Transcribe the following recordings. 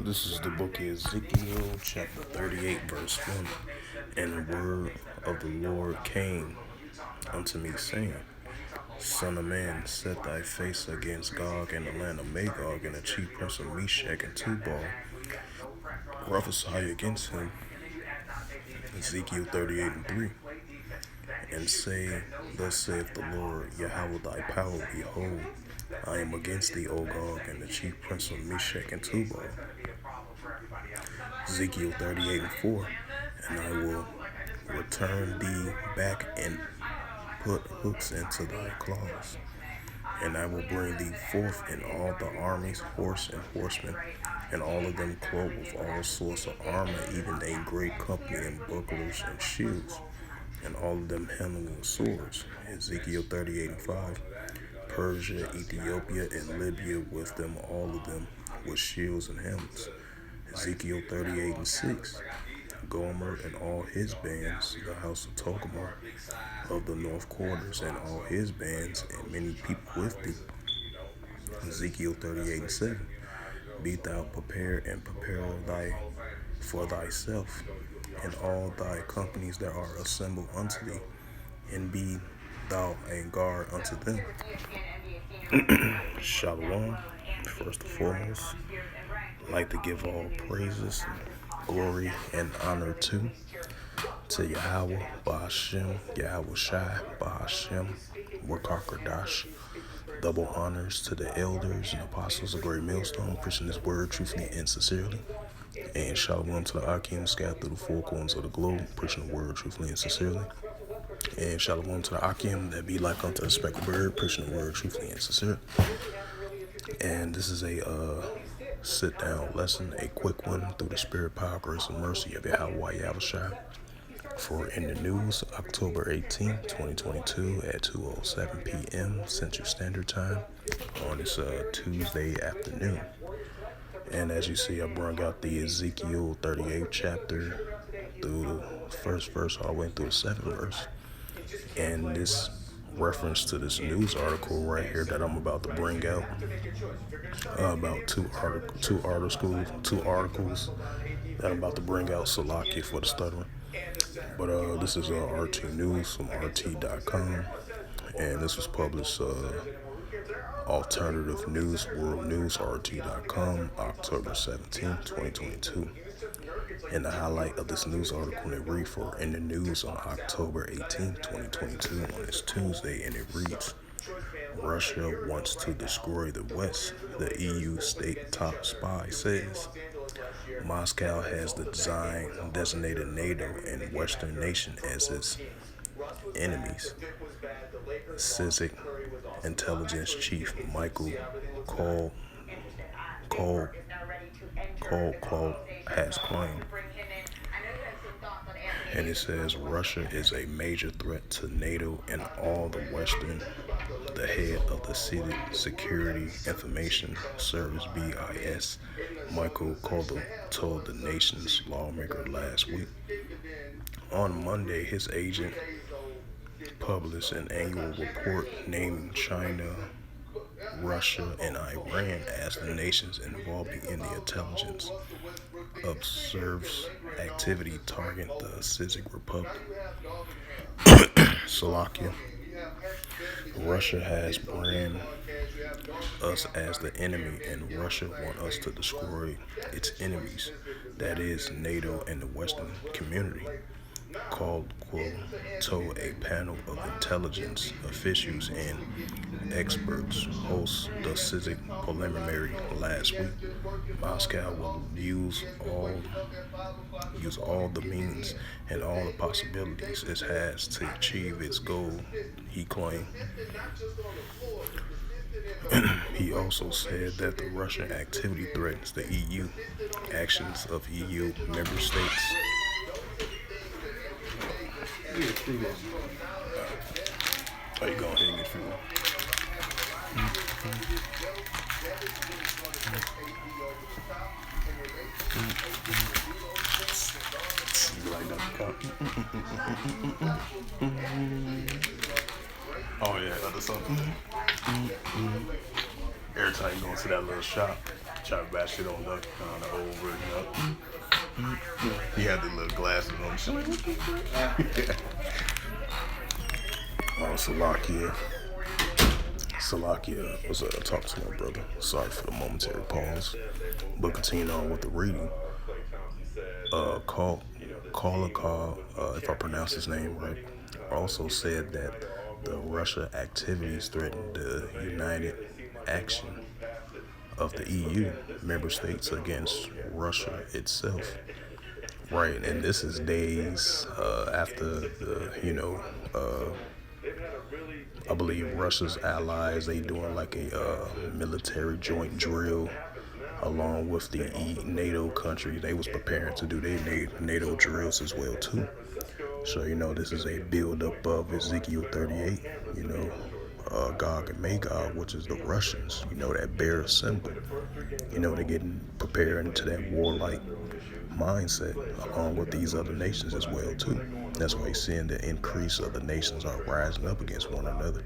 This is the book of Ezekiel, chapter 38, verse 1. And the word of the Lord came unto me, saying, Son of man, set thy face against Gog and the land of Magog, and the chief prince of Meshach and Tubal. Prophesy against him, Ezekiel 38 and 3. And say, Thus saith the Lord, Yahweh thy power, behold, I am against thee, O Gog, and the chief prince of Meshach and Tubal. Ezekiel 38 and 4. And I will return thee back and put hooks into thy claws. And I will bring thee forth in all the armies, horse and horsemen, and all of them clothed with all sorts of armor, even a great company in bucklers and shields, and all of them handling swords. Ezekiel 38 and 5. Persia, Ethiopia, and Libya with them, all of them, with shields and helmets. Ezekiel 38 and 6. Gomer and all his bands, the house of Togarmah of the north quarters, and all his bands, and many people with thee. Ezekiel 38 and 7. Be thou prepared and prepare thy for thyself, and all thy companies that are assembled unto thee, and be thou a guard unto them. Shalom. First and foremost, I'd like to give all praises, glory, and honor to Yahweh, Ba'ashem, Yahweh Shai, Ba'ashem, Wakakadash. Double honors to the elders and apostles of Great Millstone, preaching this word truthfully and sincerely. And shalom to the Akim scattered through the four corners of the globe, preaching the word truthfully and sincerely. And shalom to the Akim that be like unto a speckled bird, preaching the word truthfully and sincerely. And this is a sit-down lesson, a quick one through the spirit, power, grace, and mercy of Yahweh Yahushua. For in the news, October 18, 2022 at 2:07 p.m. Central Standard Time on this Tuesday afternoon. And as you see, I brought out the Ezekiel 38 chapter through the first verse all the way through the seventh verse. And this reference to this news article right here that I'm about to bring out about two articles that I'm about to bring out. Salaki for the stuttering. But this is RT News from RT.com, and this was published Alternative News, World News, RT.com, October 17, 2022. And the highlight of this news article, they read for in the news on October 18, 2022, on this Tuesday, and it reads, Russia wants to destroy the West, the EU state top spy says. Moscow has designated NATO and Western nations as its enemies. CISIC intelligence chief Michael Kolkov has claimed. And it says Russia is a major threat to NATO and all the Western. The head of the Security Information Service, BIS, Michael Kolkov, told the nation's lawmaker last week. On Monday, his agent published an annual report naming China, Russia, and Iran as the nations involved in the intelligence observes activity targeting the CISIC Republic. Slovakia. Russia has branded us as the enemy, and Russia wants us to destroy its enemies, that is, NATO and the Western community. Caldwell told a panel of intelligence officials and experts host the CISIC preliminary last week. Moscow will use all the means and all the possibilities it has to achieve its goal, he claimed. He also said that the Russian activity threatens the EU, actions of EU member states. Are you going ahead and get fuel? You like that? Oh yeah, other something. Every time you go into that little shop, try to bash shit on the old version up. He had the little glasses on. She's like, what the fuck? Oh, Salakia was talking to my brother. Sorry for the momentary pause. But continuing on with the reading. Kolakov, if I pronounce his name right, also said that the Russia activities threatened the united action of the EU member states against Russia itself. Right, and this is days after I believe Russia's allies, they doing like a military joint drill along with the NATO countries. They was preparing to do their NATO drills as well too. So this is a build up of Ezekiel 38. Gog and Magog, which is the Russians. That bear symbol. They're getting prepared into that warlike mindset along with these other nations as well too. That's why you're seeing the increase of the nations are rising up against one another,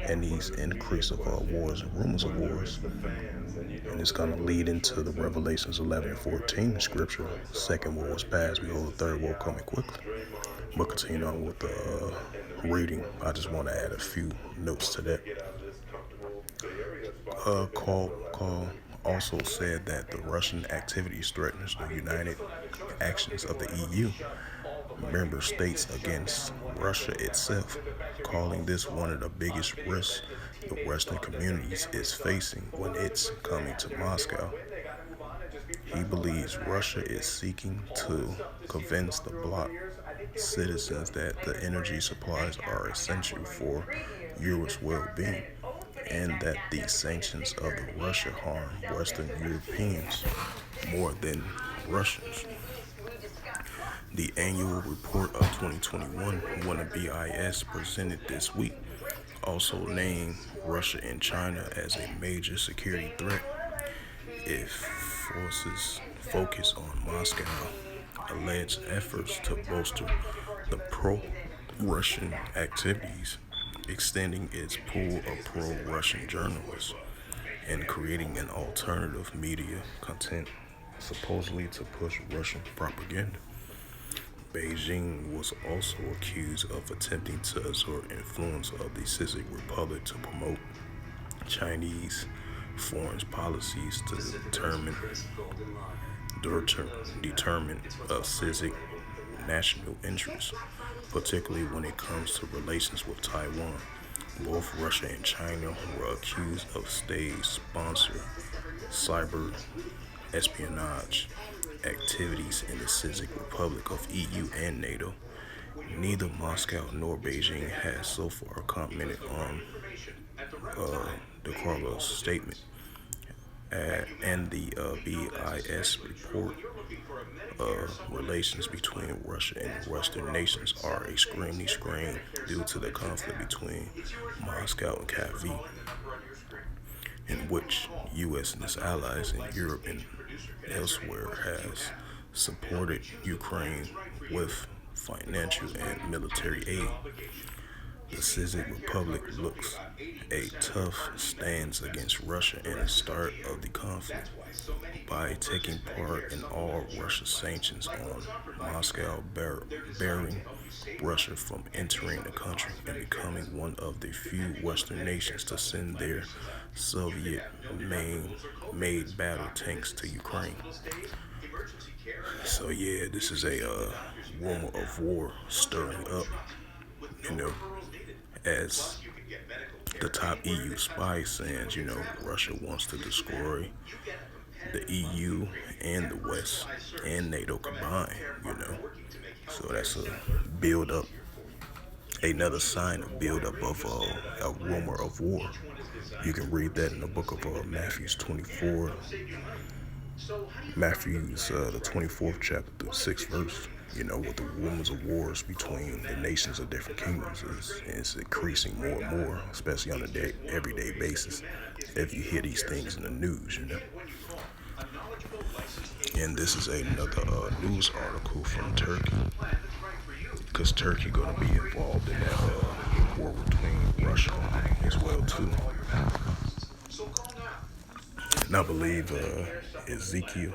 and these increase of wars and rumors of wars. And it's going to lead into the Revelations 11 and 14 scripture. Second war was past, behold, the third war coming quickly. But continue on with the reading. I just want to add a few notes to that. Call also said that the Russian activities threatens the united actions of the EU member states against Russia itself, calling this one of the biggest risks the Western communities is facing when it's coming to Moscow. He believes Russia is seeking to convince the bloc citizens that the energy supplies are essential for Europe's well-being, and that the sanctions of Russia harm Western Europeans more than Russians. The annual report of 2021, when the BIS presented this week, also named Russia and China as a major security threat. It focus on Moscow alleged efforts to bolster the pro-Russian activities, extending its pool of pro-Russian journalists, and creating an alternative media content supposedly to push Russian propaganda. Beijing was also accused of attempting to exert influence of the CISIC Republic to promote Chinese foreign policies to determine CISIC national interests, particularly when it comes to relations with Taiwan. Both Russia and China were accused of state-sponsored cyber espionage activities in the CISIC Republic of EU and NATO. Neither Moscow nor Beijing has so far commented on the Carlos statement, and the BIS report. Relations between Russia and Western nations are extremely strained due to the conflict between Moscow and Kyiv, in which U.S. and its allies in Europe and elsewhere has supported Ukraine with financial and military aid. The CISIC Republic looks a tough stance against Russia in the start of the conflict by taking part in all Russian sanctions on Moscow, barring Russia from entering the country and becoming one of the few Western nations to send their Soviet-made battle tanks to Ukraine. So yeah, this is a rumor of war stirring up, as the top EU spy saying, Russia wants to destroy the EU and the West and NATO combined, So that's a build up, another sign of build up of a rumor of war. You can read that in the book of Matthew's 24, the 24th chapter, the 6th verse. With the rumors of wars between the nations of different kingdoms is increasing more and more, especially on a everyday basis, if you hear these things in the news, And this is another news article from Turkey, because Turkey going to be involved in that war between Russia as well too. And I believe Ezekiel,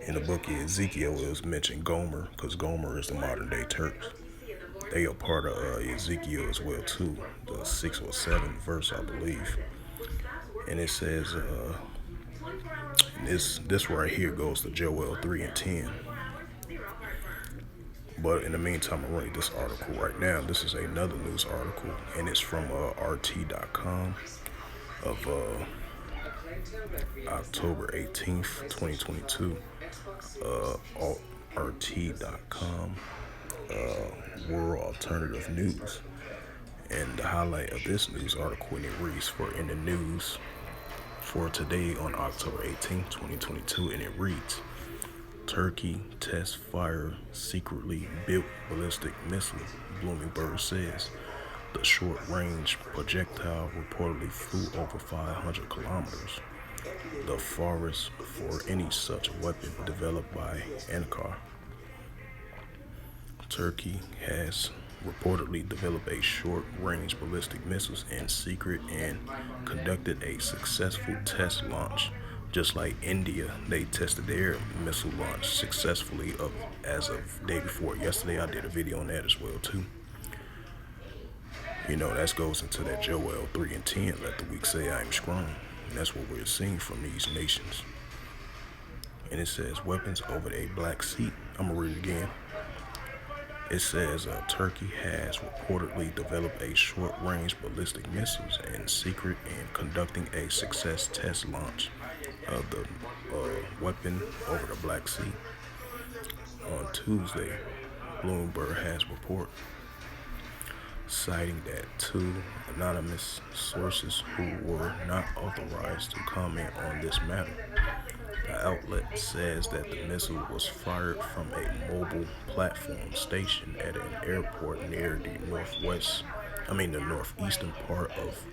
in the book of Ezekiel, it was mentioned Gomer, because Gomer is the modern day Turks. They are part of Ezekiel as well too, the 6th or 7th verse, I believe. And it says, this right here goes to Joel 3 and 10. But in the meantime, I'm reading this article right now. This is another news article, and it's from RT.com of October 18th, 2022. RT.com, World Alternative News. And the highlight of this news article, and it reads, in the news for today on October 18th, 2022, and it reads, Turkey test fire secretly built ballistic missile, Bloomberg says. The short-range projectile reportedly flew over 500 kilometers, the farthest for any such weapon developed by Ankara. Turkey has reportedly developed a short-range ballistic missiles in secret and conducted a successful test launch. Just like India, they tested their missile launch successfully as of day before yesterday. I did a video on that as well too. You know, that goes into that Joel 3 and 10, let the weak say I am strong. And that's what we're seeing from these nations. And it says weapons over the Black Sea. I'm going to read it again. It says Turkey has reportedly developed a short-range ballistic missiles in secret and conducting a success test launch of the weapon over the Black Sea. On Tuesday, Bloomberg has reported, citing that two anonymous sources who were not authorized to comment on this matter. The outlet says that the missile was fired from a mobile platform station at an airport near the northeastern part of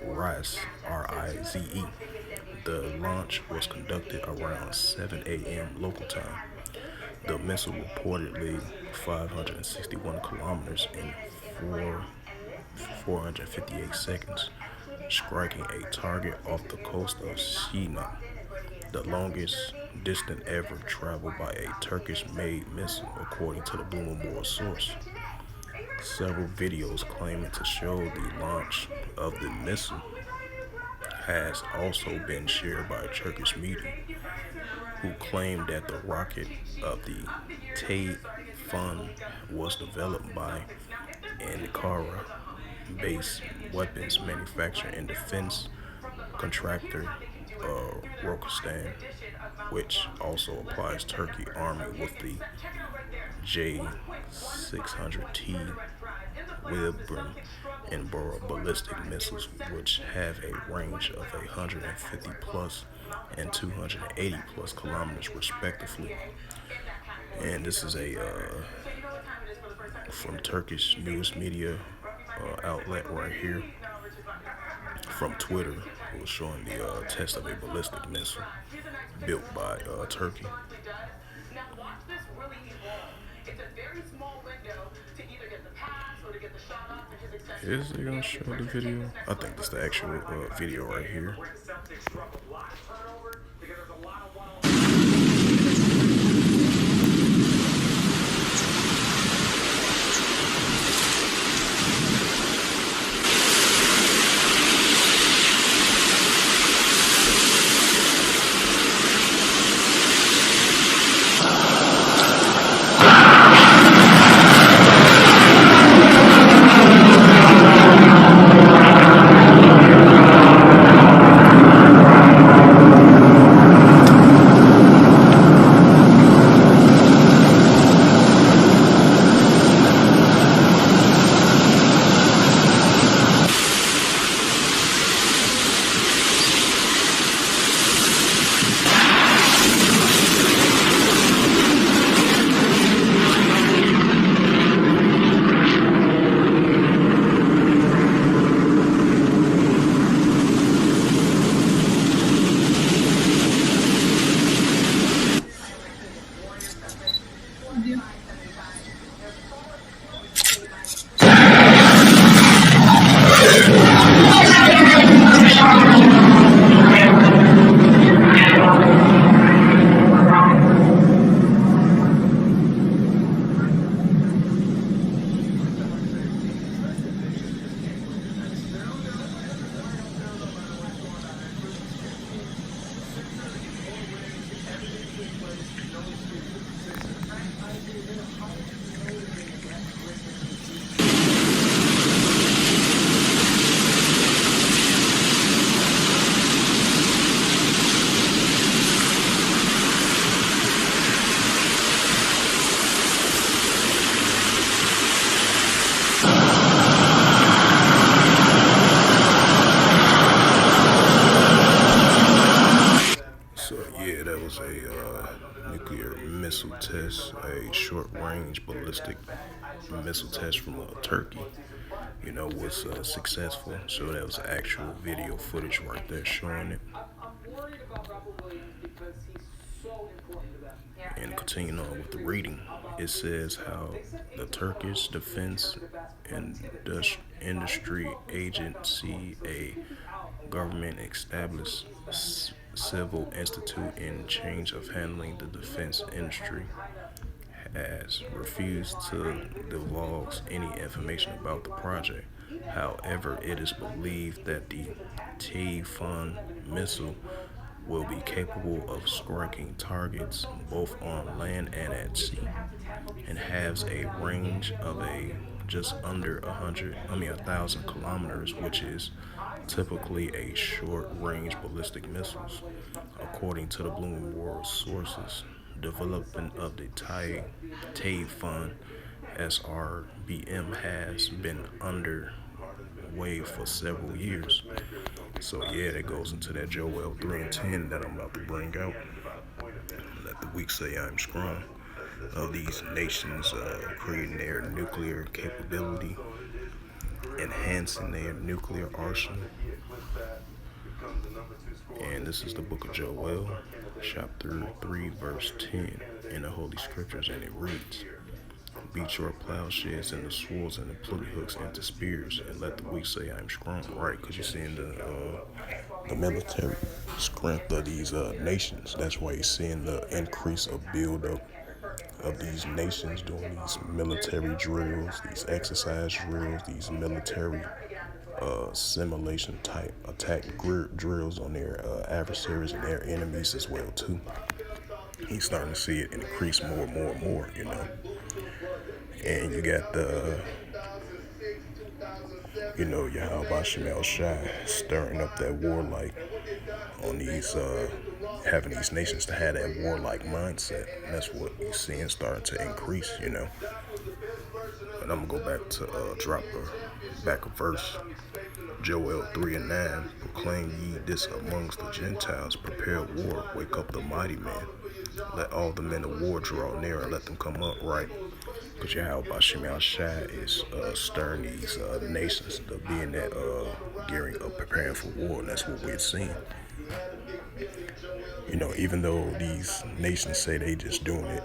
Rize, R-I-Z-E. The launch was conducted around 7 a.m. local time. The missile reportedly 561 kilometers in 458 seconds, striking a target off the coast of Sinai, the longest distance ever traveled by a Turkish-made missile, according to the Bloomberg source. Several videos claiming to show the launch of the missile has also been shared by Turkish media, who claimed that the rocket of the Typhoon was developed by Ankara-based weapons manufacturer and defense contractor Roketsan, which also applies Turkey Army with the J-600T Wilbur and Bora ballistic missiles, which have a range of 150 plus and 280 plus kilometers respectively. And this is from Turkish news media outlet right here. From Twitter, it was showing the test of a ballistic missile built by Turkey. Is it gonna show the video? I think that's the actual video right here. ballistic missile test from Turkey, was successful. So that was actual video footage right there showing it. And continuing on with the reading, it says how the Turkish Defense Industry Agency, a government-established civil institute in charge of handling the defense industry, has refused to divulge any information about the project. However, it is believed that the Typhoon missile will be capable of striking targets both on land and at sea, and has a range of just under 1,000 kilometers, which is typically a short-range ballistic missiles. According to the Bloomberg sources, development of the Typhoon SRBM has been underway for several years. So yeah, that goes into that Joel 3:10 that I'm about to bring out. Let the weak say I'm strong. Of these nations creating their nuclear capability, enhancing their nuclear arsenal. And this is the book of Joel, chapter 3, verse 10 in the Holy Scriptures, and it reads, "Beat your plowshares and the swords and the pruning hooks into spears, and let the weak say I am strong." Right, because you're seeing the military strength of these nations. That's why you're seeing the increase of build-up of these nations doing these military drills, these exercise drills, these military simulation type attack drills on their adversaries and their enemies as well too. He's starting to see it increase more and more and more, And you got Yahweh Shemel Shai stirring up that warlike on these, having these nations to have that warlike mindset. And that's what you're seeing starting to increase, And I'm going to go back to drop back a verse. Joel 3:9, "Proclaim ye this amongst the Gentiles, prepare war, wake up the mighty man. Let all the men of war draw near and let them come up," right? Because Yahweh Shemel Shai is stirring these nations to be in that gearing up, preparing for war, and that's what we're seeing. Even though these nations say they just doing it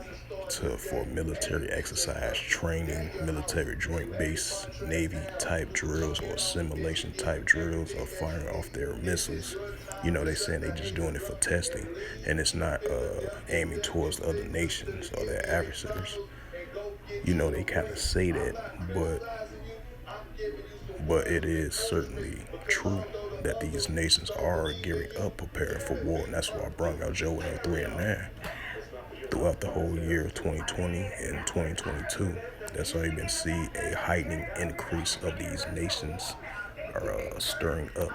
for military exercise training, military joint base, Navy type drills or simulation type drills or firing off their missiles, they saying they just doing it for testing, and it's not aiming towards the other nations or their adversaries. They kind of say that, but it is certainly true that these nations are gearing up, preparing for war, and that's why I brought out Joel 3:9 throughout the whole year of 2020 and 2022. That's why you've been seeing a heightening increase of these nations are stirring up,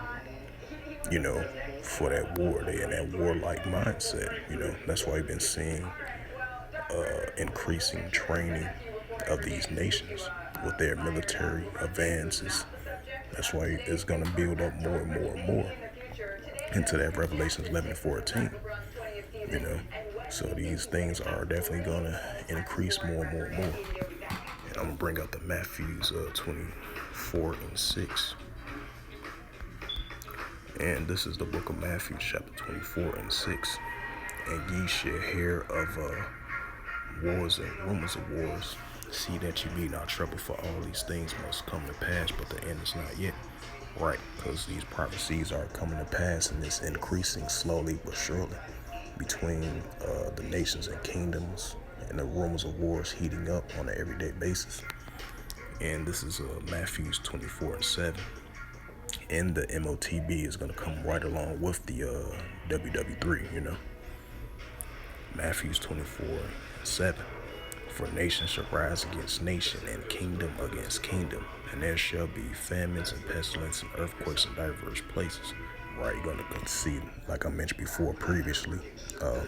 for that war. They in that warlike mindset, That's why you've been seeing increasing training of these nations with their military advances. That's why it's going to build up more and more and more into that Revelations 11:14, So these things are definitely going to increase more and more and more. And I'm going to bring out the Matthews 24:6. And this is the book of Matthew, chapter 24:6. "And ye shall hear of wars and rumors of wars. See that you be not troubled, for all these things must come to pass, but the end is not yet." Right, because these prophecies are coming to pass, and it's increasing slowly but surely between the nations and kingdoms, and the rumors of wars heating up on an everyday basis. And this is Matthew 24:7. And the MOTB is going to come right along with the WW3, Matthew 24:7. "For nation shall rise against nation, and kingdom against kingdom, and there shall be famines and pestilence and earthquakes in diverse places." Right, you're going to see, like I mentioned before previously,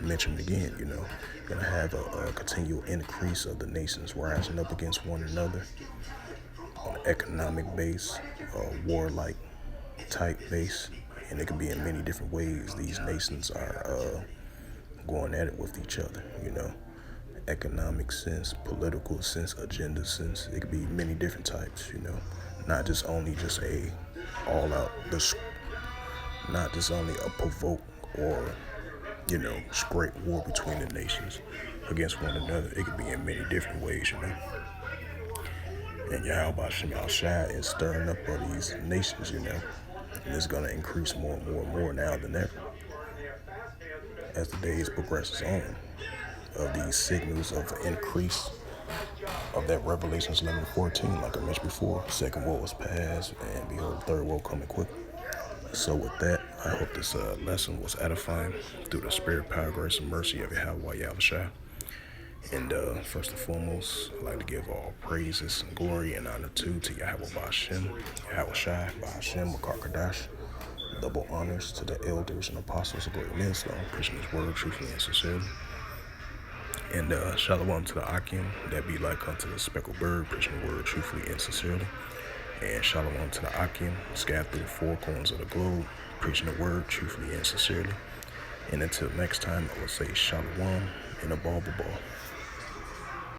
mentioned again, you're going to have a continual increase of the nations rising up against one another on an economic base, warlike type base, and it can be in many different ways. These nations are going at it with each other, economic sense, political sense, agenda sense. It could be many different types, not just only just a all out, not just only a provoke or, straight war between the nations against one another. It could be in many different ways. And Yahweh Shem Shai is stirring up all these nations, and it's going to increase more and more and more now than ever as the days progresses on. Of these signals of the increase of that Revelations 11:14, like I mentioned before, second woe was past, and behold, the third woe coming quick. So with that, I hope this lesson was edifying through the spirit, power, grace, and mercy of Yahweh Yahushua. And first and foremost, I'd like to give all praises and glory and honor to Yahweh Ba'ashem, Yahushua, Ba'ashem, Makar double honors to the elders and apostles of great men, preaching his word truthfully and sincerely. And shalom to the Akim, that be like unto the speckled bird, preaching the word truthfully and sincerely. And shalom to the Akim, scattered through the four corners of the globe, preaching the word truthfully and sincerely. And until next time, I will say shalom and a ball.